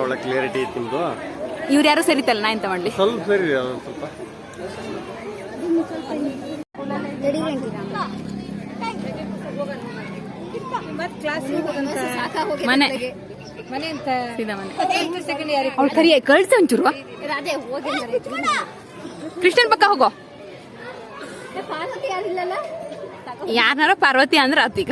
ಒಳ್ಳೆ ಕ್ಲಿಯರಿಟಿ ಇತ್ತು ನಿಮ್ದು. ಇವ್ರು ಯಾರು ಸರಿತಲ್ಲ, ನಾ ಎಂತ ಮಾಡ್ಲಿ? ಸ್ವಲ್ಪ ಸರಿ ಸ್ವಲ್ಪ ಮನೆ ಅವ್ಳು ಕರಿ ಕಳ್ಸ ಒಂಚೂರು. ಕೃಷ್ಣನ್ ಪಕ್ಕ ಹೋಗೋ. ಯಾರನಾರ ಪಾರ್ವತಿ ಅಂದ್ರೆ ಆತೀಗ.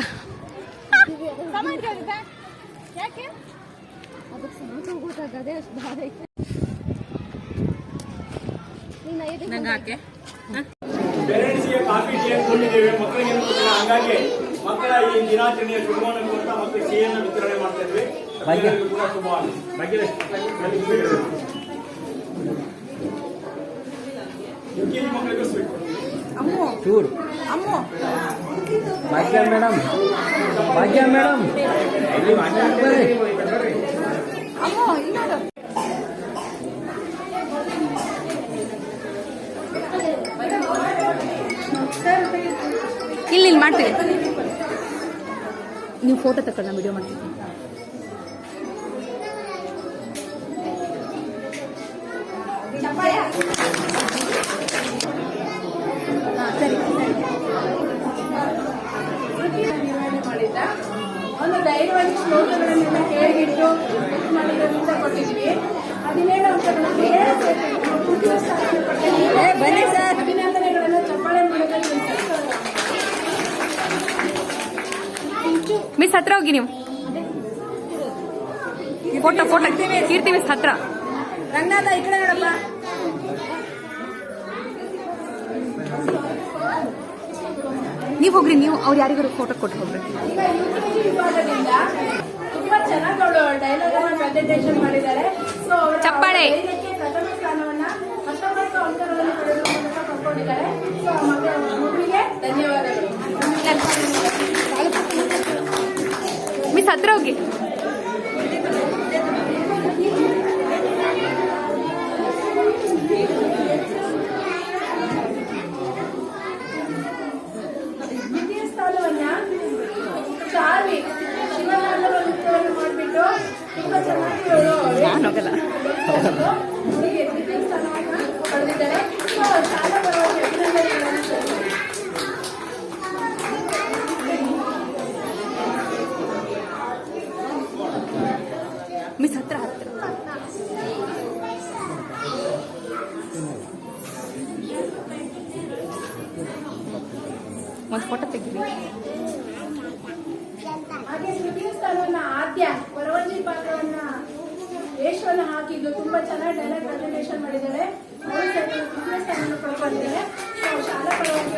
ಪೇರೆಂಟ್ಸ್ಗೆ ಕಾಫಿ ಟೀ ಕೊಂಡಿದ್ದೇವೆ, ಮಕ್ಕಳಿಗೆ ಹಂಗಾಗಿ ಮಕ್ಕಳ ಈ ದಿನಾಚರಣೆಯ ಶುಭವನ್ನು ಕೊಡ್ತಾ ಮಕ್ಕಳಿಗೆ ಸಿಹಿಯನ್ನು ವಿತರಣೆ ಮಾಡ್ತಾ ಇದ್ವಿ. ಕೂಡ UKG ಮಕ್ಕಳಿಗೆ ಚೂರು ಭಾಗ್ಯ ಮೇಡಮ್, ಭಾಗ್ಯ ಮೇಡಮ್ ಇಲ್ಲಿ ಮಾಡ್ತೀವಿ. ನೀವು ಫೋಟೋ ತಗೊಂಡು ನಾನು ವಿಡಿಯೋ ಮಾಡ್ತೀನಿ. ಸರಿ ಮಾಡಿದ್ದ ಒಂದು ಧೈರ್ಯವಾಗಿ ಶ್ಲೋಕಗಳನ್ನೆಲ್ಲ ಹೇಳಿಟ್ಟು ಮಾಡಿದ್ರಿಂದ ಕೊಟ್ಟಿದ್ವಿ. 17 ಅಂಕಗಳನ್ನು ಅಭಿನಂದನೆಗಳನ್ನು ಚಪ್ಪಾಳೆ ಮಾಡೋದಕ್ಕೆ ಮಿಸ್ ಹತ್ರ ಹೋಗಿ. ನೀವು ಫೋಟೋ ಕೀರ್ತಿ ಮಿಸ್ ಹತ್ರ. ರಂಗನಾಥ ಈ ಕಡೆ ನೋಡಪ್ಪ. ನೀವು ಹೋಗ್ರಿ, ನೀವು ಅವ್ರು ಯಾರಿಗಾರು ಫೋಟೋ ಕೊಟ್ಟು ಹೋಗ್ರಿ. ಈಗ UKG ವಿಭಾಗದಿಂದ ತುಂಬಾ ಚೆನ್ನಾಗಿ ಅವಳು ಡೈಲಾಗ್ ಅನ್ನು ಪ್ರೆಸೆಂಟೇಷನ್ ಮಾಡಿದ್ದಾರೆ. ಸೊ ಚಪ್ಪಾಳೆ. ಪ್ರಥಮ ಸ್ಥಾನವನ್ನ 19 ಅಂಕಗಳನ್ನು ಪಡೆಯುವ ಮೂಲಕ ಪಡ್ಕೊಂಡಿದ್ದಾರೆ. ಸೊ ಮಕ್ಕಳಿಗೆ ಧನ್ಯವಾದಗಳು. ಮಿಸ್ ಹತ್ರ ಹೋಗಿ. ದ್ವಿತೀಯ ಸ್ಥಾನವನ್ನ ಚಾರ್ವಿ ಶಿವನಾಥವನ್ನು ಮಾಡಿಬಿಟ್ಟು ತುಂಬಾ ಚೆನ್ನಾಗಿ ದ್ವಿತೀಯ ಸ್ಥಾನವನ್ನ ಪಡೆದಿದ್ದಾರೆ. ಶಾಲಾ ಪರವಾಗಿ ಅಭಿನಂದನೆಗಳನ್ನು ಸಲ್ಲಿಸಿದ್ದಾರೆ. ಮಿಸ್ ಹತ್ರ ಒಂದು ಫೋಟೋ ತೆಗಿರಿ. ಹಾಗೆ ತೃತೀಯ ಸ್ಥಾನವನ್ನ ಆದ್ಯ ವರವಂಜಿ ಪಾತ್ರವನ್ನ ವೇಷವನ್ನ ಹಾಕಿದ್ದು ತುಂಬಾ ಚೆನ್ನಾಗಿ ಡೈಲಾಗ್ ಪ್ರೆಸೆಂಟೇಷನ್ ಮಾಡಿದ್ದಾರೆ. ಅವರು ತೃತೀಯ ಸ್ಥಾನವನ್ನು ಪಡ್ಕೊಂಡಿದ್ದಾರೆ. ಶಾಲಾ ಪರವಾಗಿ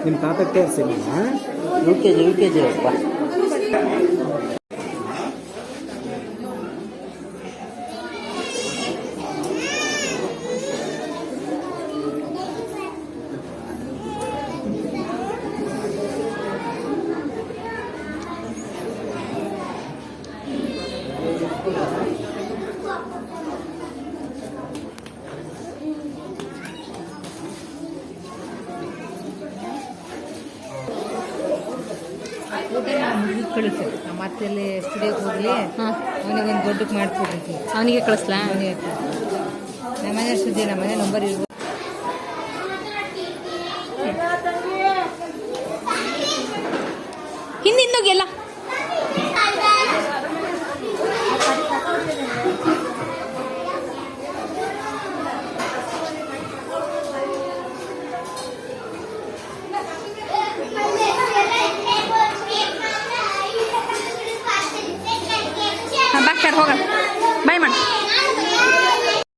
ನಿಮ್ಮ ತಾತಕ್ಕೆ ತೋರಿಸಿ. UKG ಅಪ್ಪ. ಕಳಿಸಿ ಮತ್ತೆ ಸ್ಟುಡಿಯೋಗೆ ಹೋಗ್ಲಿ, ಅವನಿಗೊಂದು ದೊಡ್ಡಕ್ಕೆ ಮಾಡಿಕೊಡ್ರಿ. ಅವನಿಗೆ ಕಳಿಸ್ಲಾ? ಅವನಿಗೆ ನಮ್ಮನೆ ಸುದ್ದಿ, ನಮ್ಮನೆ ನಂಬರ್ ಇರ್ಬೋದು. ಹಿಂದಿಂದೋಗಿ ಎಲ್ಲ ಹೋಗೋಣ